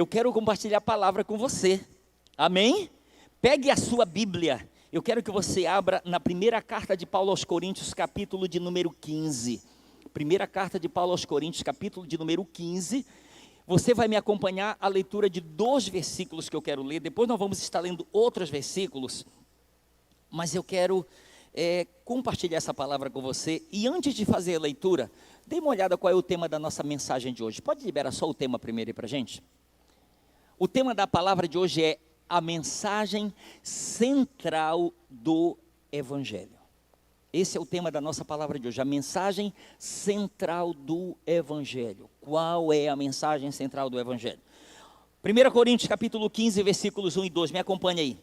eu quero compartilhar a palavra com você, amém? Pegue a sua Bíblia, eu quero que você abra na primeira carta de Paulo aos Coríntios, capítulo de número 15, primeira carta de Paulo aos Coríntios, capítulo de número 15, você vai me acompanhar a leitura de 2 versículos que eu quero ler, depois nós vamos estar lendo outros versículos, mas eu quero compartilhar essa palavra com você, e antes de fazer a leitura, dê uma olhada qual é o tema da nossa mensagem de hoje. Pode liberar só o tema primeiro aí para a gente? O tema da palavra de hoje é a mensagem central do Evangelho. Esse é o tema da nossa palavra de hoje, a mensagem central do Evangelho. Qual é a mensagem central do Evangelho? 1 Coríntios capítulo 15, versículos 1 e 2, me acompanha aí.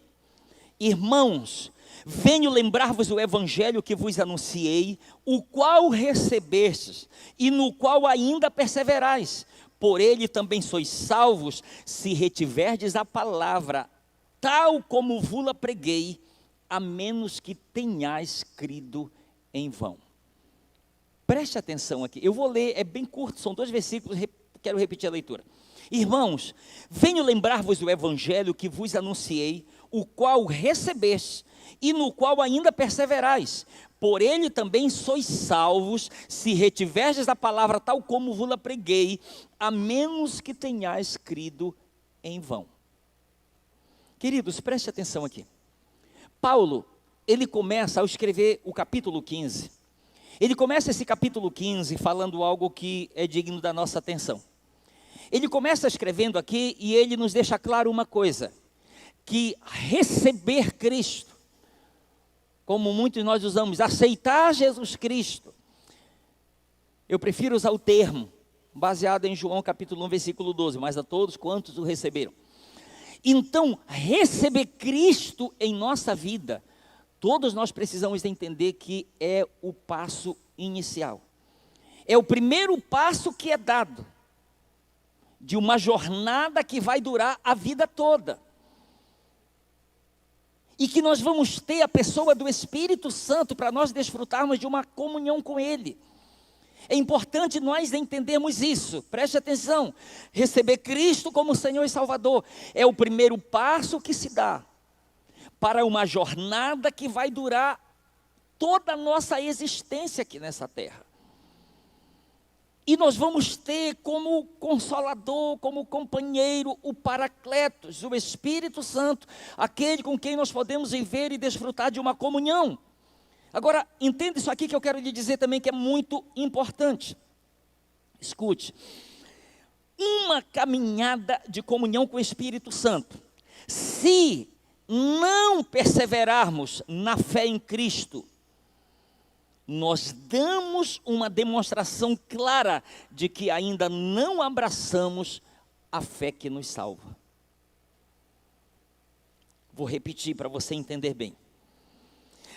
Irmãos, venho lembrar-vos o Evangelho que vos anunciei, o qual recebestes, e no qual ainda perseverais. Por ele também sois salvos, se retiverdes a palavra, tal como vos-la preguei, a menos que tenhais crido em vão. Preste atenção aqui, eu vou ler, é bem curto, são 2 versículos, quero repetir a leitura. Irmãos, venho lembrar-vos o Evangelho que vos anunciei, o qual recebeste, e no qual ainda perseverais. Por ele também sois salvos, se retiverdes a palavra tal como vos-la preguei, a menos que tenhais crido em vão. Queridos, preste atenção aqui. Paulo, ele começa ao escrever o capítulo 15. Ele começa esse capítulo 15 falando algo que é digno da nossa atenção. Ele começa escrevendo aqui e ele nos deixa claro uma coisa, que receber Cristo, como muitos nós usamos, aceitar Jesus Cristo, eu prefiro usar o termo, baseado em João capítulo 1, versículo 12, mas a todos quantos o receberam. Então, receber Cristo em nossa vida, todos nós precisamos entender que é o passo inicial. É o primeiro passo que é dado, de uma jornada que vai durar a vida toda. E que nós vamos ter a pessoa do Espírito Santo para nós desfrutarmos de uma comunhão com Ele. É importante nós entendermos isso, preste atenção, receber Cristo como Senhor e Salvador, é o primeiro passo que se dá, para uma jornada que vai durar toda a nossa existência aqui nessa terra. E nós vamos ter como consolador, como companheiro, o Paracletos, o Espírito Santo, aquele com quem nós podemos viver e desfrutar de uma comunhão. Agora, entenda isso aqui que eu quero lhe dizer também que é muito importante. Escute, uma caminhada de comunhão com o Espírito Santo, se não perseverarmos na fé em Cristo, nós damos uma demonstração clara de que ainda não abraçamos a fé que nos salva. Vou repetir para você entender bem.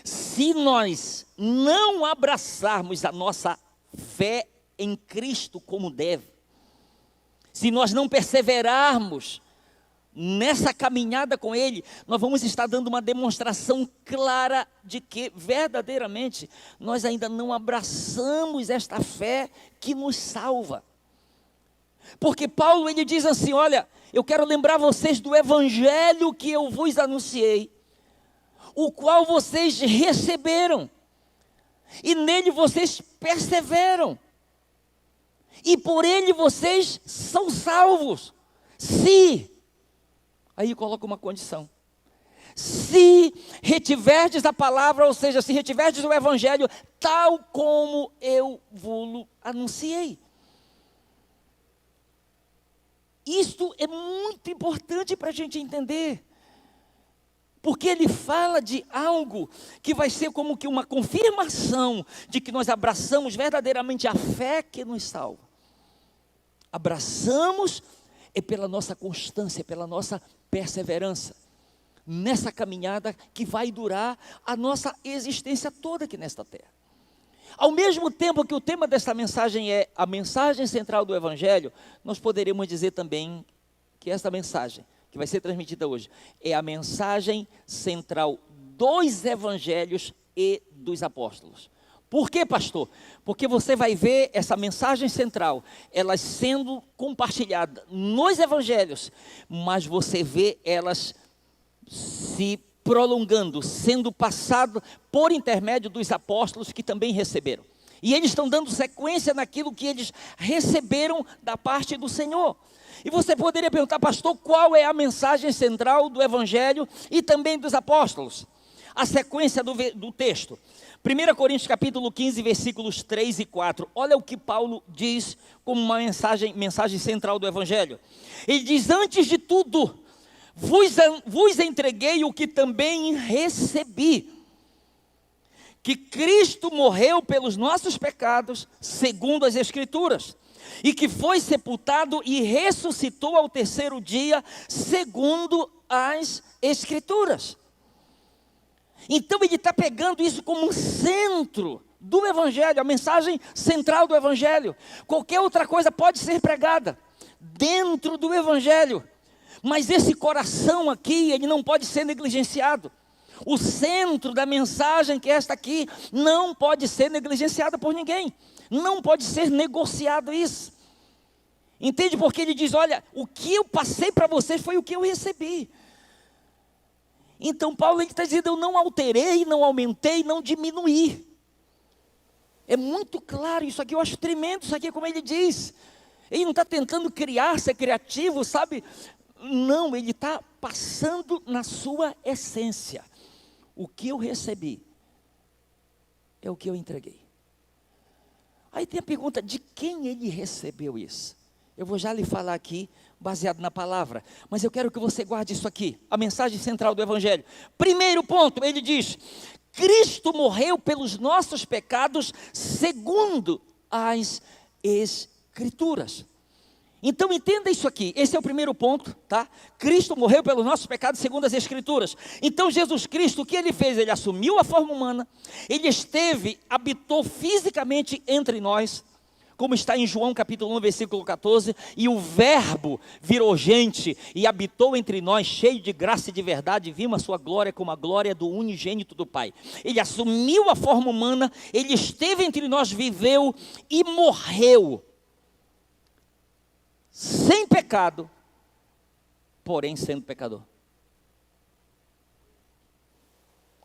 Se nós não abraçarmos a nossa fé em Cristo como deve, se nós não perseverarmos nessa caminhada com Ele, nós vamos estar dando uma demonstração clara de que verdadeiramente nós ainda não abraçamos esta fé que nos salva. Porque Paulo ele diz assim, olha, eu quero lembrar vocês do Evangelho que eu vos anunciei, o qual vocês receberam, e nele vocês perseveram, e por ele vocês são salvos, se... Aí coloca uma condição. Se retiverdes a palavra, ou seja, se retiverdes o Evangelho, tal como eu vos anunciei. Isto é muito importante para a gente entender. Porque ele fala de algo que vai ser como que uma confirmação de que nós abraçamos verdadeiramente a fé que nos salva. Abraçamos pela nossa constância, pela nossa perseverança, nessa caminhada que vai durar a nossa existência toda aqui nesta terra. Ao mesmo tempo que o tema desta mensagem é a mensagem central do Evangelho, nós poderíamos dizer também que esta mensagem, que vai ser transmitida hoje, é a mensagem central dos Evangelhos e dos Apóstolos. Por quê, pastor? Porque você vai ver essa mensagem central, elas sendo compartilhadas nos evangelhos, mas você vê elas se prolongando, sendo passado por intermédio dos apóstolos que também receberam. E eles estão dando sequência naquilo que eles receberam da parte do Senhor. E você poderia perguntar, pastor, qual é a mensagem central do evangelho e também dos apóstolos? A sequência do texto. 1 Coríntios capítulo 15, versículos 3 e 4. Olha o que Paulo diz como uma mensagem central do evangelho. Ele diz, antes de tudo, vos entreguei o que também recebi, que Cristo morreu pelos nossos pecados, segundo as Escrituras, e que foi sepultado e ressuscitou ao terceiro dia, segundo as Escrituras. Então ele está pegando isso como um centro do evangelho, a mensagem central do evangelho. Qualquer outra coisa pode ser pregada dentro do evangelho, mas esse coração aqui, ele não pode ser negligenciado. O centro da mensagem, que é esta aqui, não pode ser negligenciada por ninguém. Não pode ser negociado isso. Entende? Porque ele diz, olha, o que eu passei para vocês foi o que eu recebi. Então Paulo está dizendo, eu não alterei, não aumentei, não diminuí. É muito claro isso aqui, eu acho tremendo isso aqui, como ele diz. Ele não está tentando criar, ser criativo, sabe? Não, ele está passando na sua essência. O que eu recebi é o que eu entreguei. Aí tem a pergunta, de quem ele recebeu isso? Eu vou já lhe falar aqui, baseado na palavra, mas eu quero que você guarde isso aqui, a mensagem central do evangelho. Primeiro ponto, ele diz, Cristo morreu pelos nossos pecados, segundo as Escrituras. Então entenda isso aqui, esse é o primeiro ponto, tá? Cristo morreu pelos nossos pecados segundo as Escrituras. Então Jesus Cristo, o que ele fez? Ele assumiu a forma humana, ele habitou fisicamente entre nós, como está em João capítulo 1, versículo 14, e o verbo virou gente e habitou entre nós, cheio de graça e de verdade, vimos a sua glória como a glória do unigênito do Pai. Ele assumiu a forma humana, ele esteve entre nós, viveu e morreu, sem pecado, porém sendo pecador.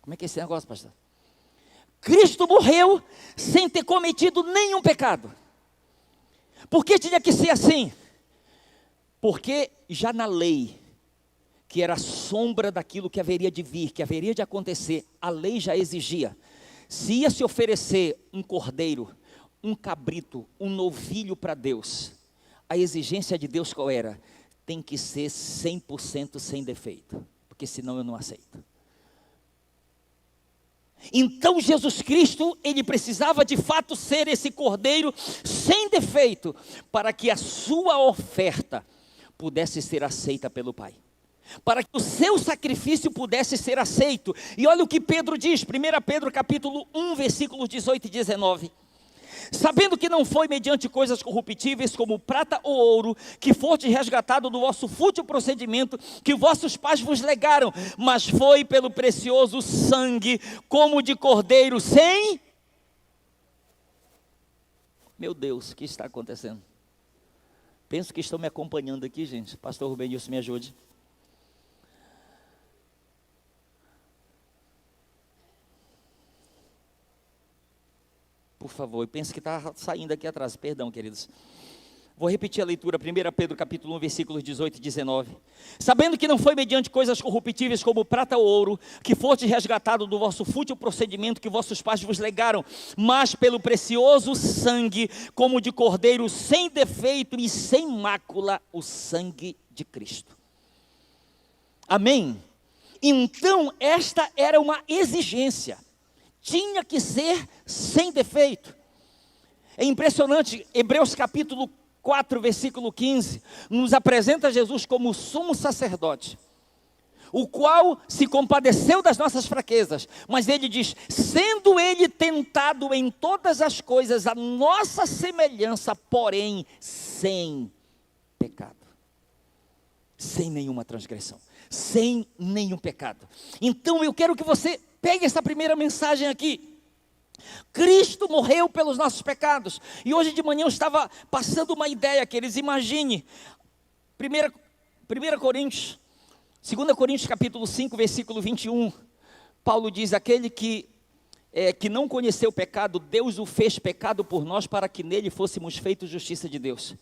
Como é que é esse negócio, pastor? Cristo morreu sem ter cometido nenhum pecado. Por que tinha que ser assim? Porque já na lei, que era a sombra daquilo que haveria de vir, que haveria de acontecer, a lei já exigia, se ia se oferecer um cordeiro, um cabrito, um novilho para Deus, a exigência de Deus qual era? Tem que ser 100% sem defeito, porque senão eu não aceito. Então Jesus Cristo, ele precisava de fato ser esse cordeiro sem defeito, para que a sua oferta pudesse ser aceita pelo Pai, para que o seu sacrifício pudesse ser aceito. E olha o que Pedro diz, 1 Pedro capítulo 1, versículos 18 e 19. Sabendo que não foi mediante coisas corruptíveis como prata ou ouro, que foste resgatado do vosso fútil procedimento, que vossos pais vos legaram, mas foi pelo precioso sangue, como de cordeiro sem... Meu Deus, o que está acontecendo? Penso que estão me acompanhando aqui, gente. Pastor Rubem Nilson, me ajude. Por favor, eu penso que está saindo aqui atrás, perdão, queridos. Vou repetir a leitura, 1 Pedro capítulo 1, versículos 18 e 19. Sabendo que não foi mediante coisas corruptíveis como prata ou ouro, que foste resgatado do vosso fútil procedimento que vossos pais vos legaram, mas pelo precioso sangue, como de cordeiro sem defeito e sem mácula, o sangue de Cristo. Amém? Então, esta era uma exigência. Tinha que ser sem defeito. É impressionante, Hebreus capítulo 4, versículo 15, nos apresenta Jesus como sumo sacerdote, o qual se compadeceu das nossas fraquezas, mas ele diz, sendo ele tentado em todas as coisas, a nossa semelhança, porém, sem pecado, sem nenhuma transgressão, sem nenhum pecado. Então eu quero que você pegue essa primeira mensagem aqui. Cristo morreu pelos nossos pecados. E hoje de manhã eu estava passando uma ideia, queridos. Imagine, 1 Coríntios, 2 Coríntios capítulo 5, versículo 21. Paulo diz, aquele que não conheceu o pecado, Deus o fez pecado por nós, para que nele fôssemos feitos justiça de Deus.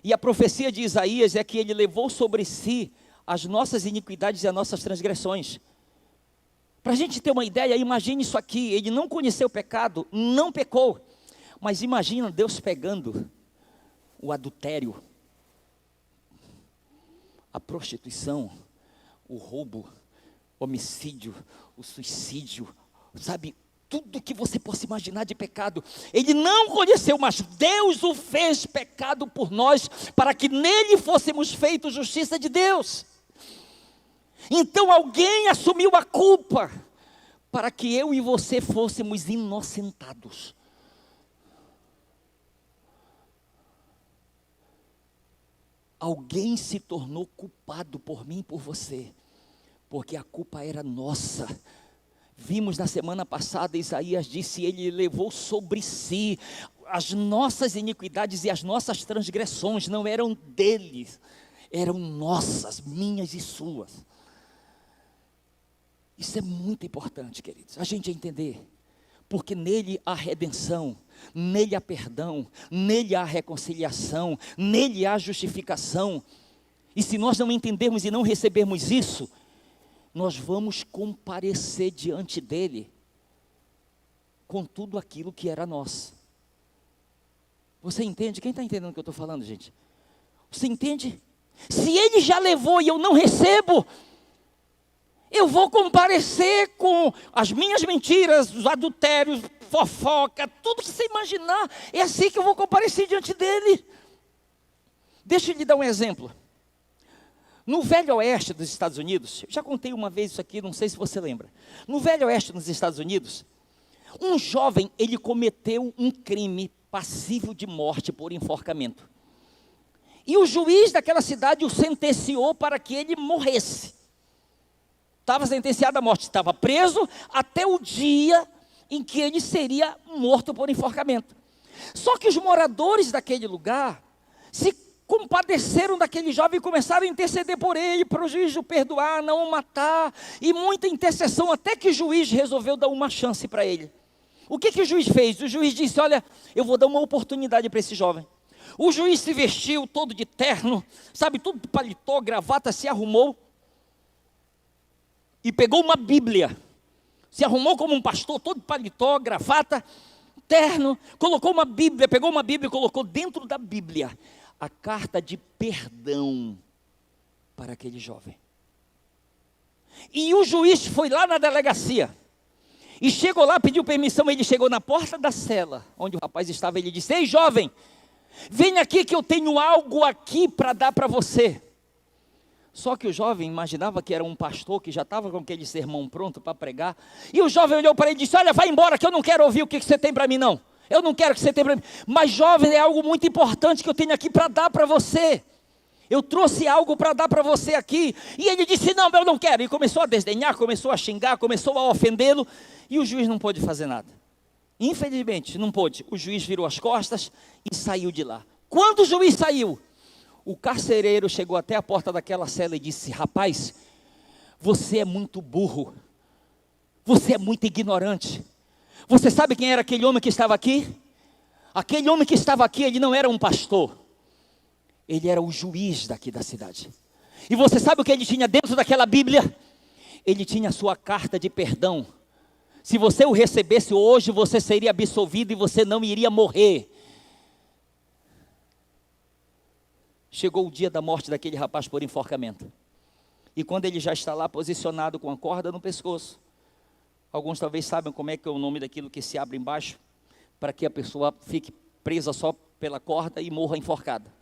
E a profecia de Isaías é que ele levou sobre si as nossas iniquidades e as nossas transgressões. Para a gente ter uma ideia, imagine isso aqui, ele não conheceu o pecado, não pecou, mas imagina Deus pegando o adultério, a prostituição, o roubo, o homicídio, o suicídio, sabe, tudo que você possa imaginar de pecado, ele não conheceu, mas Deus o fez pecado por nós, para que nele fôssemos feitos justiça de Deus. Então alguém assumiu a culpa, para que eu e você fôssemos inocentados. Alguém se tornou culpado por mim e por você, porque a culpa era nossa. Vimos na semana passada, Isaías disse, ele levou sobre si as nossas iniquidades e as nossas transgressões, não eram dele, eram nossas, minhas e suas. Isso é muito importante, queridos, a gente entender, porque nele há redenção, nele há perdão, nele há reconciliação, nele há justificação. E se nós não entendermos e não recebermos isso, nós vamos comparecer diante dele com tudo aquilo que era nosso. Você entende? Quem está entendendo o que eu estou falando, gente? Você entende? Se ele já levou e eu não recebo, eu vou comparecer com as minhas mentiras, os adultérios, fofoca, tudo que você imaginar, é assim que eu vou comparecer diante dele. Deixa eu lhe dar um exemplo. No Velho Oeste dos Estados Unidos, já contei uma vez isso aqui, não sei se você lembra. No Velho Oeste dos Estados Unidos, um jovem, ele cometeu um crime passível de morte por enforcamento. E o juiz daquela cidade o sentenciou para que ele morresse. Estava sentenciado à morte, estava preso até o dia em que ele seria morto por enforcamento. Só que os moradores daquele lugar se compadeceram daquele jovem e começaram a interceder por ele, para o juiz o perdoar, não o matar, e muita intercessão, até que o juiz resolveu dar uma chance para ele. O que o juiz fez? O juiz disse, olha, eu vou dar uma oportunidade para esse jovem. O juiz se vestiu todo de terno, sabe, tudo de paletó, gravata, se arrumou, e pegou uma Bíblia, se arrumou como um pastor, todo de paletó, gravata, terno, colocou uma Bíblia, pegou uma Bíblia e colocou dentro da Bíblia a carta de perdão para aquele jovem. E o juiz foi lá na delegacia, e chegou lá, pediu permissão, ele chegou na porta da cela, onde o rapaz estava, ele disse, ei jovem, vem aqui que eu tenho algo aqui para dar para você. Só que o jovem imaginava que era um pastor, que já estava com aquele sermão pronto para pregar, e o jovem olhou para ele e disse, olha, vai embora que eu não quero ouvir o que você tem para mim não. Eu não quero que você tenha para mim. Mas jovem, é algo muito importante que eu tenho aqui para dar para você. Eu trouxe algo para dar para você aqui. E ele disse, não, eu não quero. E começou a desdenhar, começou a xingar, começou a ofendê-lo. E o juiz não pôde fazer nada. Infelizmente, não pôde. O juiz virou as costas e saiu de lá. Quando o juiz saiu, o carcereiro chegou até a porta daquela cela e disse, rapaz, você é muito burro. Você é muito ignorante. Você sabe quem era aquele homem que estava aqui? Aquele homem que estava aqui, ele não era um pastor. Ele era o juiz daqui da cidade. E você sabe o que ele tinha dentro daquela Bíblia? Ele tinha a sua carta de perdão. Se você o recebesse hoje, você seria absolvido e você não iria morrer. Chegou o dia da morte daquele rapaz por enforcamento. E quando ele já está lá posicionado com a corda no pescoço, alguns talvez saibam como é que é o nome daquilo que se abre embaixo, para que a pessoa fique presa só pela corda e morra enforcada.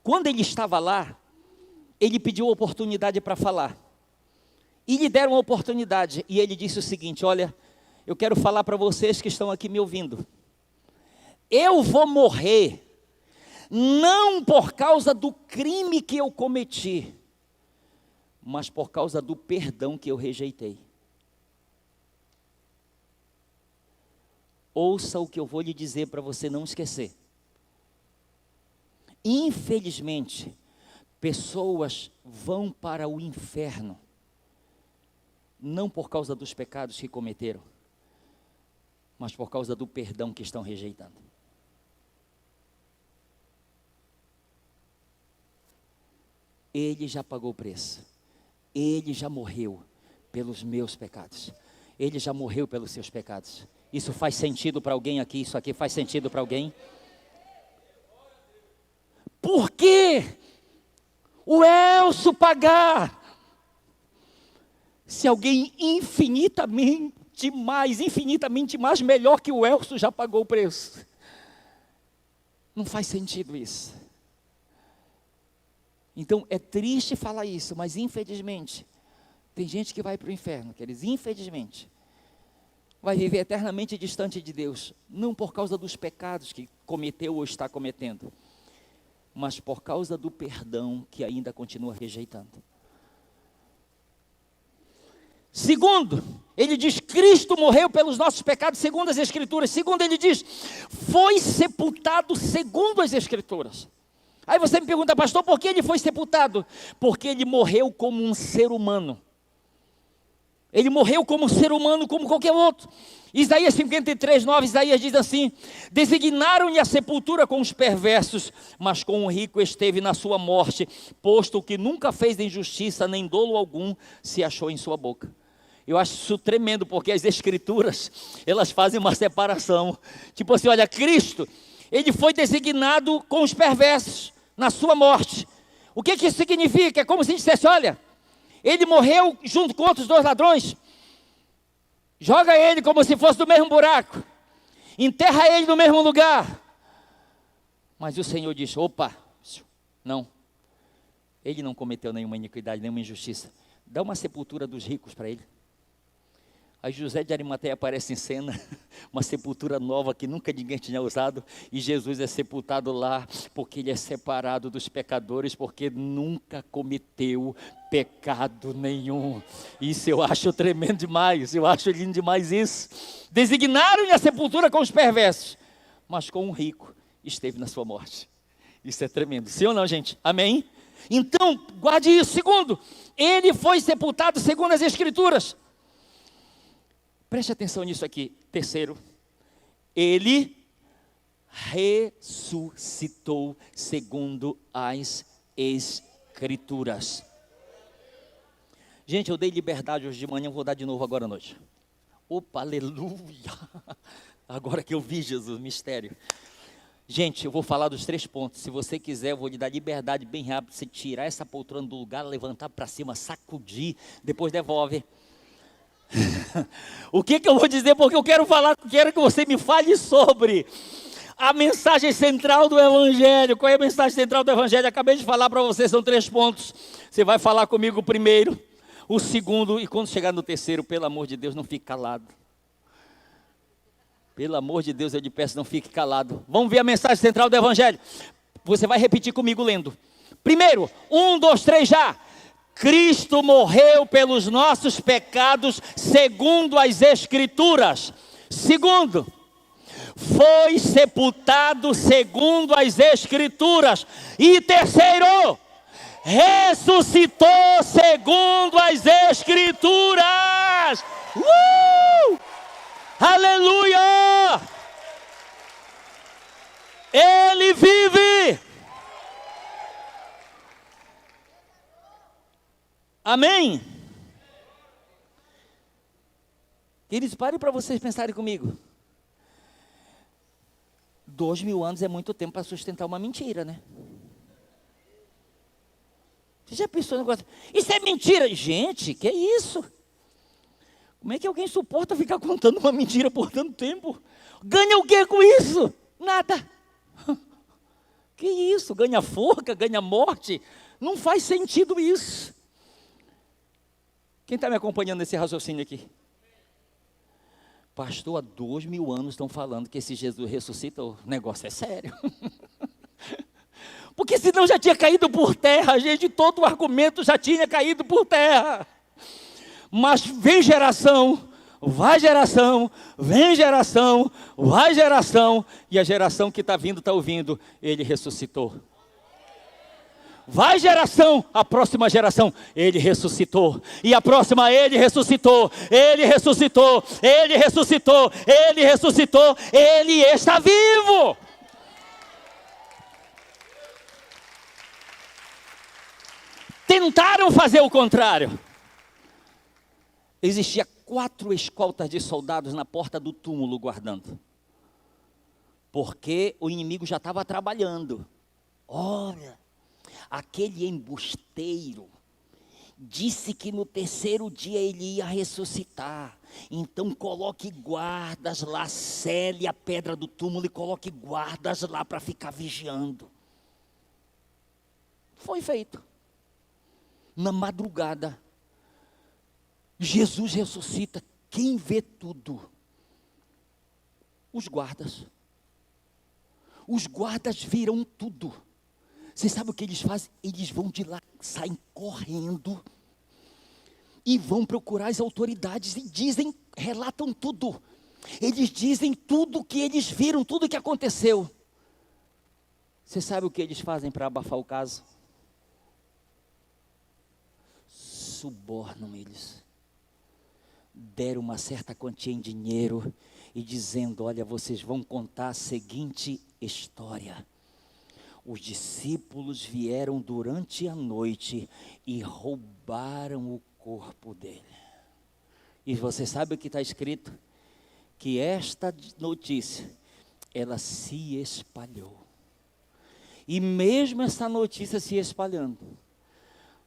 Quando ele estava lá, ele pediu oportunidade para falar. E lhe deram a oportunidade, e ele disse o seguinte, olha, eu quero falar para vocês que estão aqui me ouvindo. Eu vou morrer, não por causa do crime que eu cometi, mas por causa do perdão que eu rejeitei. Ouça o que eu vou lhe dizer para você não esquecer. Infelizmente, pessoas vão para o inferno, não por causa dos pecados que cometeram, mas por causa do perdão que estão rejeitando. Ele já pagou o preço. Ele já morreu pelos meus pecados. Ele já morreu pelos seus pecados. Isso faz sentido para alguém aqui? Isso aqui faz sentido para alguém? Por que o Elcio pagar? Se alguém infinitamente mais melhor que o Elcio já pagou o preço. Não faz sentido isso. Então é triste falar isso, mas infelizmente, tem gente que vai para o inferno, queridos, infelizmente, vai viver eternamente distante de Deus, não por causa dos pecados que cometeu ou está cometendo, mas por causa do perdão que ainda continua rejeitando. Segundo, ele diz, Cristo morreu pelos nossos pecados segundo as Escrituras. Segundo, ele diz, foi sepultado segundo as Escrituras. Aí você me pergunta, pastor, por que ele foi sepultado? Porque ele morreu como um ser humano. Ele morreu como um ser humano, como qualquer outro. Isaías 53, 9, Isaías diz assim, designaram-lhe a sepultura com os perversos, mas com o rico esteve na sua morte, posto que nunca fez injustiça, nem dolo algum se achou em sua boca. Eu acho isso tremendo, porque as Escrituras, elas fazem uma separação. Tipo assim, olha, Cristo, ele foi designado com os perversos, na sua morte. O que isso significa? É como se dissesse, olha, ele morreu junto com outros dois ladrões, joga ele como se fosse do mesmo buraco, enterra ele no mesmo lugar. Mas o Senhor disse, opa, não, ele não cometeu nenhuma iniquidade, nenhuma injustiça, dá uma sepultura dos ricos para ele. Aí José de Arimateia aparece em cena, uma sepultura nova que nunca ninguém tinha usado, e Jesus é sepultado lá, porque ele é separado dos pecadores, porque nunca cometeu pecado nenhum. Isso eu acho tremendo demais, eu acho lindo demais isso. Designaram-lhe a sepultura com os perversos, mas com um rico esteve na sua morte. Isso é tremendo, sim ou não, gente? Amém? Então, guarde isso. Segundo, ele foi sepultado segundo as Escrituras. Preste atenção nisso aqui. Terceiro, ele ressuscitou segundo as Escrituras. Gente, eu dei liberdade hoje de manhã, vou dar de novo agora à noite. Opa, aleluia! Agora que eu vi Jesus, mistério. Gente, eu vou falar dos 3 pontos. Se você quiser, eu vou lhe dar liberdade bem rápido. Você tirar essa poltrona do lugar, levantar para cima, sacudir, depois devolve. O que eu vou dizer? Porque eu quero que você me fale sobre a mensagem central do Evangelho. Qual é a mensagem central do Evangelho? Acabei de falar para você, são 3 pontos. Você vai falar comigo o primeiro, o segundo, e quando chegar no terceiro, pelo amor de Deus, não fique calado. Pelo amor de Deus, eu lhe peço, não fique calado. Vamos ver a mensagem central do Evangelho. Você vai repetir comigo lendo. Primeiro, 1, 2, 3 já. Cristo morreu pelos nossos pecados segundo as Escrituras. Segundo, foi sepultado segundo as Escrituras. E terceiro, ressuscitou segundo as Escrituras. Aleluia! Ele vive. Amém? Queridos, parem para vocês pensarem comigo. 2000 anos é muito tempo para sustentar uma mentira, né? Você já pensou no negócio? Isso é mentira! Gente, que é isso? Como é que alguém suporta ficar contando uma mentira por tanto tempo? Ganha o que com isso? Nada. Que isso? Ganha forca, ganha morte? Não faz sentido isso. Quem está me acompanhando nesse raciocínio aqui? Pastor, há 2000 anos estão falando que esse Jesus ressuscita, o negócio é sério. Porque senão já tinha caído por terra, gente, todo o argumento já tinha caído por terra. Mas vem geração, vai geração, vem geração, vai geração, e a geração que está vindo está ouvindo, ele ressuscitou. Vai geração, a próxima geração, ele ressuscitou. E a próxima, ele ressuscitou, ele ressuscitou, ele ressuscitou, ele ressuscitou, ele está vivo. Tentaram fazer o contrário. Existia 4 escoltas de soldados na porta do túmulo guardando. Porque o inimigo já estava trabalhando. Olha, aquele embusteiro disse que no 3º dia ele ia ressuscitar. Então coloque guardas lá, cele a pedra do túmulo e coloque guardas lá para ficar vigiando. Foi feito. Na madrugada, Jesus ressuscita. Quem vê tudo? Os guardas. Os guardas viram tudo. Você sabe o que eles fazem? Eles vão de lá, saem correndo e vão procurar as autoridades e dizem, relatam tudo. Eles dizem tudo o que eles viram, tudo o que aconteceu. Você sabe o que eles fazem para abafar o caso? Subornam eles. Deram uma certa quantia em dinheiro e dizendo, olha, vocês vão contar a seguinte história. Os discípulos vieram durante a noite e roubaram o corpo dele. E você sabe o que está escrito? Que esta notícia, ela se espalhou. E mesmo essa notícia se espalhando,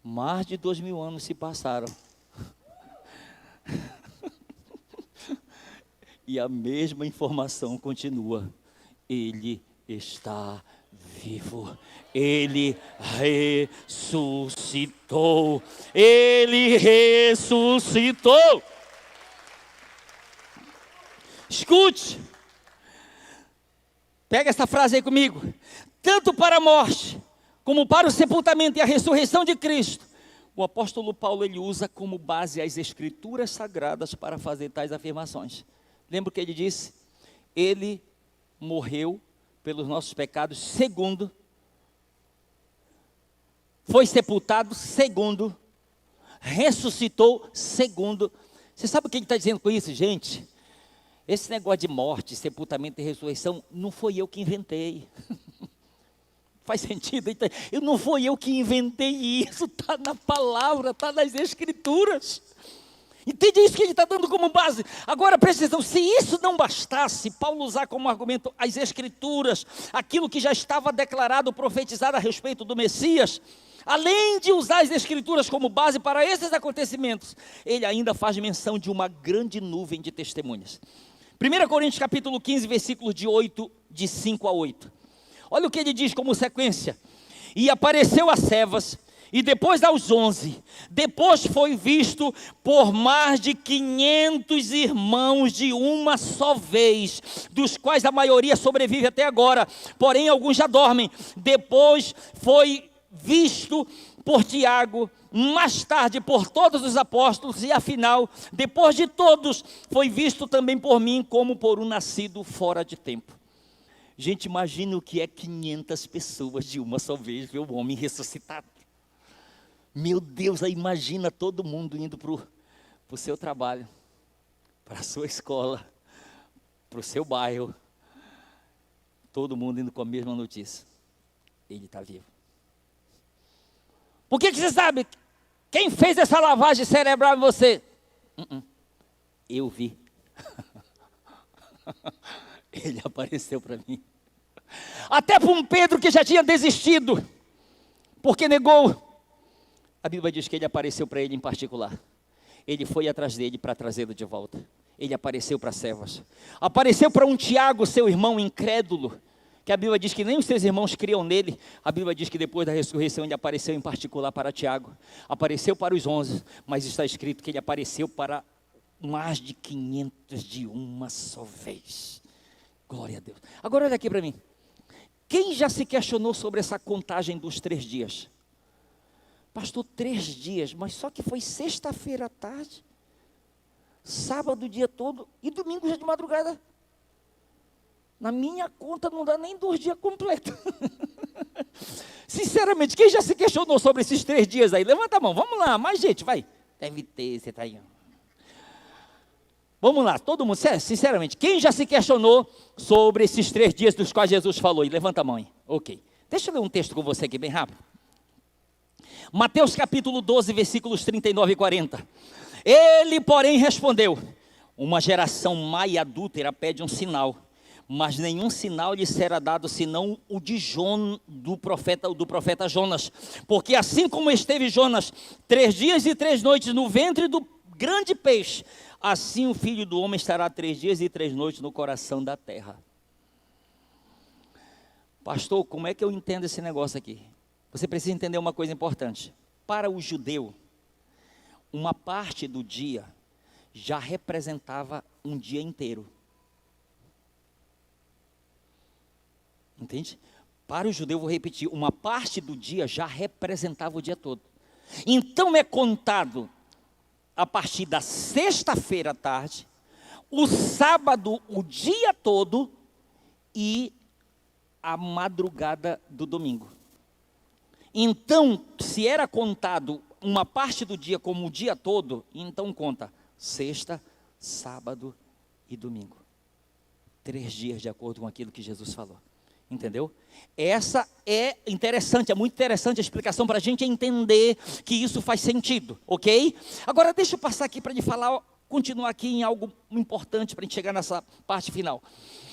mais de 2000 anos se passaram. E a mesma informação continua. Ele está vivo. Ele ressuscitou. Ele ressuscitou. Escute. Pega essa frase aí comigo. Tanto para a morte, como para o sepultamento e a ressurreição de Cristo, o apóstolo Paulo ele usa como base as escrituras sagradas para fazer tais afirmações. Lembra o que ele disse? Ele morreu pelos nossos pecados, segundo, foi sepultado, segundo, ressuscitou, segundo. Você sabe o que ele está dizendo com isso, gente? Esse negócio de morte, sepultamento e ressurreição, não foi eu que inventei. Faz sentido? Não foi eu que inventei isso, está na palavra, está nas escrituras. Entende isso que ele está dando como base? Agora presta atenção, se isso não bastasse, Paulo usar como argumento as escrituras, aquilo que já estava declarado, profetizado a respeito do Messias, além de usar as escrituras como base para esses acontecimentos, ele ainda faz menção de uma grande nuvem de testemunhas. 1 Coríntios capítulo 15, versículos de 5 a 8. Olha o que ele diz como sequência. E apareceu a Cefas, e depois aos 11, depois foi visto por mais de 500 irmãos de uma só vez, dos quais a maioria sobrevive até agora, porém alguns já dormem. Depois foi visto por Tiago, mais tarde por todos os apóstolos, e afinal, depois de todos, foi visto também por mim, como por um nascido fora de tempo. Gente, imagina o que é 500 pessoas de uma só vez ver o homem ressuscitado. Meu Deus, aí imagina todo mundo indo para o seu trabalho, para a sua escola, para o seu bairro. Todo mundo indo com a mesma notícia. Ele está vivo. Por que você sabe? Quem fez essa lavagem cerebral em você? Eu vi. Ele apareceu para mim. Até para um Pedro que já tinha desistido, porque negou. A Bíblia diz que ele apareceu para ele em particular. Ele foi atrás dele para trazê-lo de volta. Ele apareceu para Cefas. Apareceu para um Tiago, seu irmão incrédulo, que a Bíblia diz que nem os seus irmãos criam nele. A Bíblia diz que depois da ressurreição ele apareceu em particular para Tiago. Apareceu para os 11, mas está escrito que ele apareceu para mais de 500 de uma só vez. Glória a Deus. Agora olha aqui para mim. Quem já se questionou sobre essa contagem dos 3 dias? Pastor, 3 dias, mas só que foi sexta-feira à tarde. sábado o dia todo e domingo já de madrugada. Na minha conta não dá nem 2 dias completos. Sinceramente, quem já se questionou sobre esses 3 dias aí? Levanta a mão, vamos lá, mais gente, vai. Deve ter, você está aí. Vamos lá, todo mundo, sinceramente, quem já se questionou sobre esses 3 dias dos quais Jesus falou? E levanta a mão aí. Ok. Deixa eu ler um texto com você aqui bem rápido. Mateus capítulo 12, versículos 39 e 40. Ele, porém, respondeu: uma geração má e adúltera pede um sinal, mas nenhum sinal lhe será dado, senão o de do profeta Jonas. Porque assim como esteve Jonas 3 dias e 3 noites no ventre do grande peixe, assim o Filho do Homem estará 3 dias e 3 noites no coração da terra. Pastor, como é que eu entendo esse negócio aqui? Você precisa entender uma coisa importante. Para o judeu, uma parte do dia já representava um dia inteiro. Entende? Para o judeu, vou repetir, uma parte do dia já representava o dia todo. Então é contado a partir da sexta-feira à tarde, o sábado o dia todo e a madrugada do domingo. Então, se era contado uma parte do dia como o dia todo, então conta sexta, sábado e domingo. 3 dias de acordo com aquilo que Jesus falou. Entendeu? Essa é interessante, é muito interessante a explicação para a gente entender que isso faz sentido, ok? Agora deixa eu passar aqui para lhe falar, continuar aqui em algo importante para a gente chegar nessa parte final.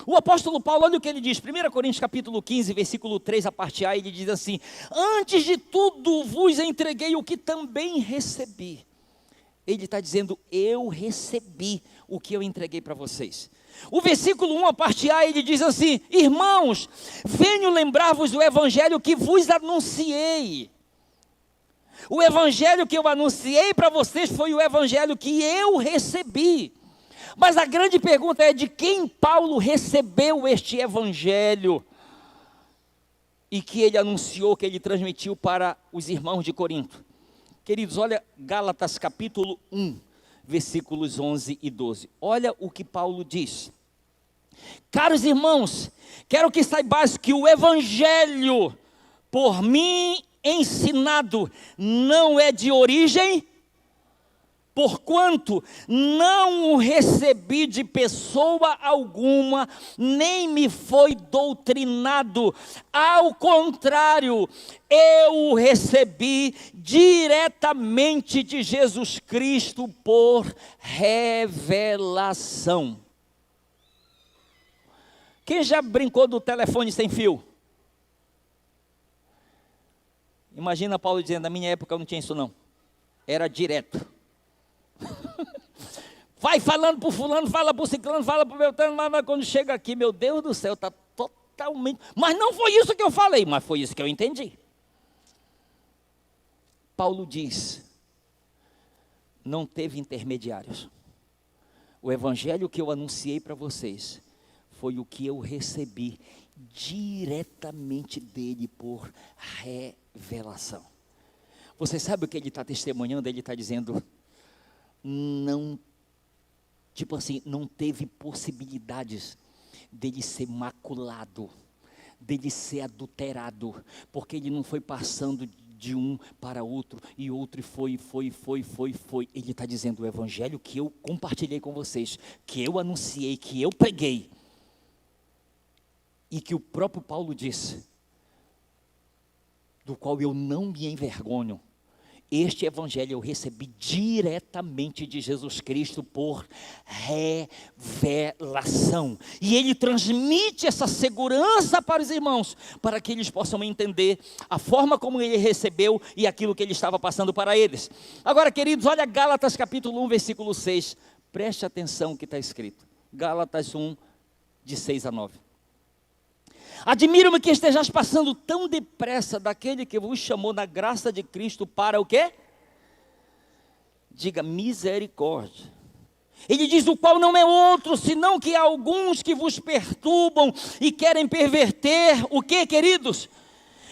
O apóstolo Paulo, olha o que ele diz, 1 Coríntios capítulo 15, versículo 3, a parte A, ele diz assim: antes de tudo vos entreguei o que também recebi. Ele está dizendo, eu recebi o que eu entreguei para vocês. O versículo 1, a parte A, ele diz assim: irmãos, venho lembrar-vos do evangelho que vos anunciei. O evangelho que eu anunciei para vocês foi o evangelho que eu recebi. Mas a grande pergunta é: de quem Paulo recebeu este evangelho? E que ele anunciou, que ele transmitiu para os irmãos de Corinto. Queridos, olha Gálatas capítulo 1. Versículos 11 e 12. Olha o que Paulo diz: caros irmãos, quero que saibais que o evangelho por mim ensinado não é de origem, porquanto não o recebi de pessoa alguma, nem me foi doutrinado. Ao contrário, eu o recebi diretamente de Jesus Cristo por revelação. Quem já brincou do telefone sem fio? Imagina Paulo dizendo: na minha época não tinha isso não, era direto. Vai falando para o fulano, fala para o ciclano, fala para o beltrano, mas quando chega aqui, meu Deus do céu, está totalmente... Mas não foi isso que eu falei, mas foi isso que eu entendi. Paulo diz: não teve intermediários. O evangelho que eu anunciei para vocês foi o que eu recebi diretamente dele por revelação. Você sabe o que ele está testemunhando? Ele está dizendo: não, tipo assim, não teve possibilidades dele ser maculado, dele ser adulterado, porque ele não foi passando de um para outro, e outro foi. Ele está dizendo: o evangelho que eu compartilhei com vocês, que eu anunciei, que eu preguei, e que o próprio Paulo disse, do qual eu não me envergonho, este evangelho eu recebi diretamente de Jesus Cristo por revelação. E ele transmite essa segurança para os irmãos, para que eles possam entender a forma como ele recebeu e aquilo que ele estava passando para eles. Agora, queridos, olha Gálatas capítulo 1, versículo 6. Preste atenção no que está escrito. Gálatas 1, de 6 a 9. Admiro-me que estejais passando tão depressa daquele que vos chamou na graça de Cristo para o quê? Diga: misericórdia. Ele diz: o qual não é outro, senão que há alguns que vos perturbam e querem perverter, o quê, queridos?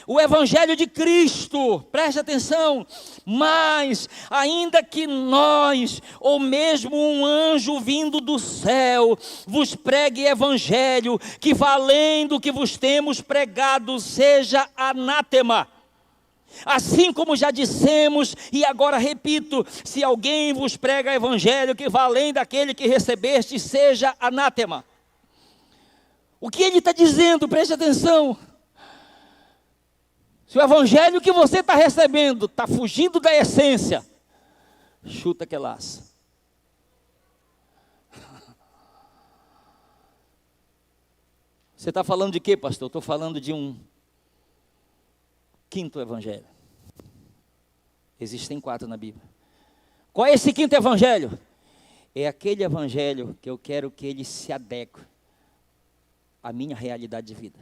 o evangelho de Cristo, preste atenção, mas ainda que nós, ou mesmo um anjo vindo do céu, vos pregue evangelho, que além do que vos temos pregado, seja anátema. Assim como já dissemos, e agora repito, se alguém vos prega evangelho, que além daquele que recebeste, seja anátema. O que ele está dizendo, preste atenção. Se o evangelho que você está recebendo está fugindo da essência, chuta que laça. Você está falando de quê, pastor? Estou falando de um quinto evangelho. Existem 4 na Bíblia. Qual é esse quinto evangelho? É aquele evangelho que eu quero que ele se adeque à minha realidade de vida.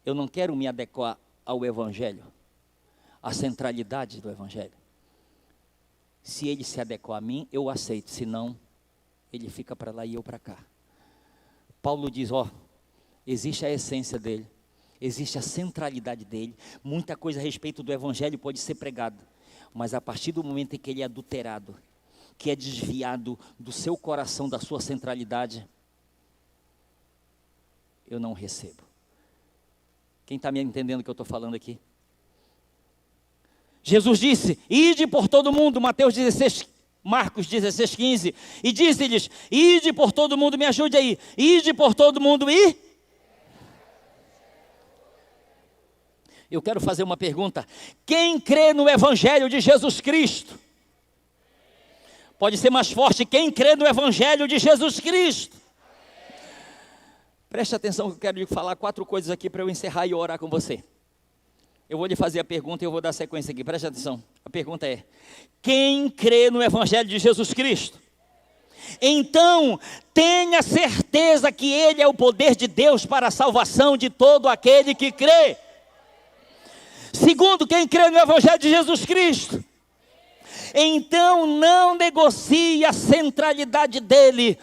Eu não quero me adequar ao evangelho, à centralidade do evangelho. Se ele se adequar a mim, eu aceito, senão ele fica para lá e eu para cá. Paulo diz, existe a essência dele, existe a centralidade dele, muita coisa a respeito do evangelho pode ser pregado, mas a partir do momento em que ele é adulterado, que é desviado do seu coração, da sua centralidade, eu não recebo. Quem está me entendendo o que eu estou falando aqui? Jesus disse, ide por todo mundo, Marcos 16, 15, e disse-lhes, ide por todo mundo, me ajude aí, ide por todo mundo e... Eu quero fazer uma pergunta, quem crê no evangelho de Jesus Cristo? Pode ser mais forte, quem crê no evangelho de Jesus Cristo? Preste atenção que eu quero lhe falar 4 coisas aqui para eu encerrar e orar com você. Eu vou lhe fazer a pergunta e eu vou dar sequência aqui, preste atenção. A pergunta é, quem crê no evangelho de Jesus Cristo? Então, tenha certeza que ele é o poder de Deus para a salvação de todo aquele que crê. Segundo, quem crê no evangelho de Jesus Cristo? Então, não negocie a centralidade dele.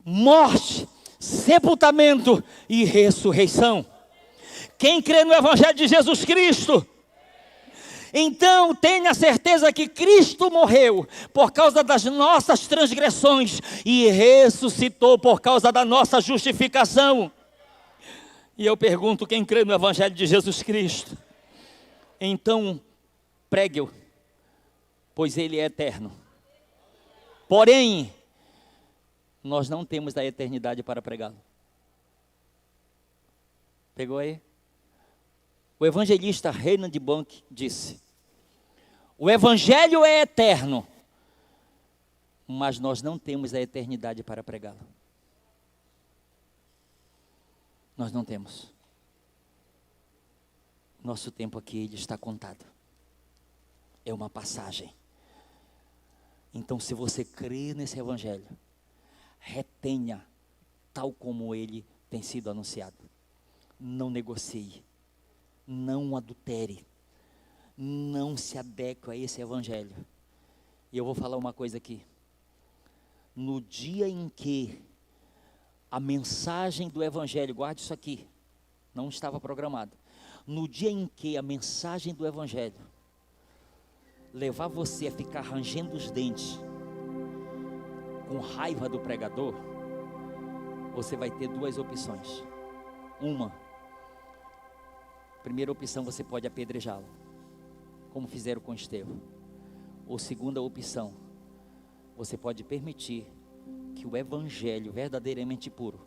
Morte, sepultamento e ressurreição. Quem crê no evangelho de Jesus Cristo? Então tenha certeza que Cristo morreu por causa das nossas transgressões e ressuscitou por causa da nossa justificação. E eu pergunto, quem crê no evangelho de Jesus Cristo? Então pregue-o, pois ele é eterno. Porém, nós não temos a eternidade para pregá-lo. Pegou aí? O evangelista Reinhard Bonnke disse, o evangelho é eterno, mas nós não temos a eternidade para pregá-lo. Nós não temos. Nosso tempo aqui ele está contado. É uma passagem. Então, se você crê nesse evangelho, retenha tal como ele tem sido anunciado. Não negocie, não adultere, não se adeque a esse evangelho. E eu vou falar uma coisa aqui. No dia em que a mensagem do evangelho, guarde isso aqui, não estava programado. No dia em que a mensagem do evangelho levar você a ficar rangendo os dentes, com raiva do pregador, você vai ter 2 opções. Primeira opção, você pode apedrejá-lo, como fizeram com Estevão. Ou segunda opção, você pode permitir que o evangelho verdadeiramente puro,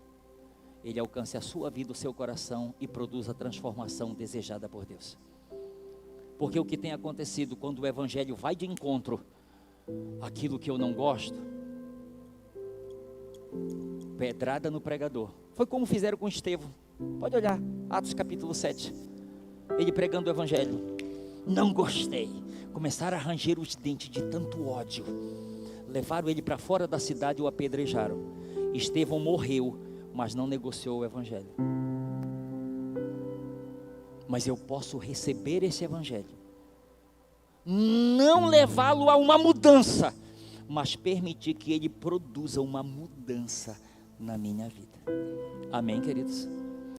ele alcance a sua vida, o seu coração e produza a transformação desejada por Deus. Porque o que tem acontecido quando o evangelho vai de encontro àquilo que eu não gosto, pedrada no pregador. Foi como fizeram com Estevão. Pode olhar, Atos capítulo 7. Ele pregando o evangelho. Não gostei. Começaram a ranger os dentes de tanto ódio. Levaram ele para fora da cidade e o apedrejaram. Estevão morreu, mas não negociou o evangelho. Mas eu posso receber esse evangelho, não levá-lo a uma mudança, mas permitir que ele produza uma mudança na minha vida. Amém, queridos?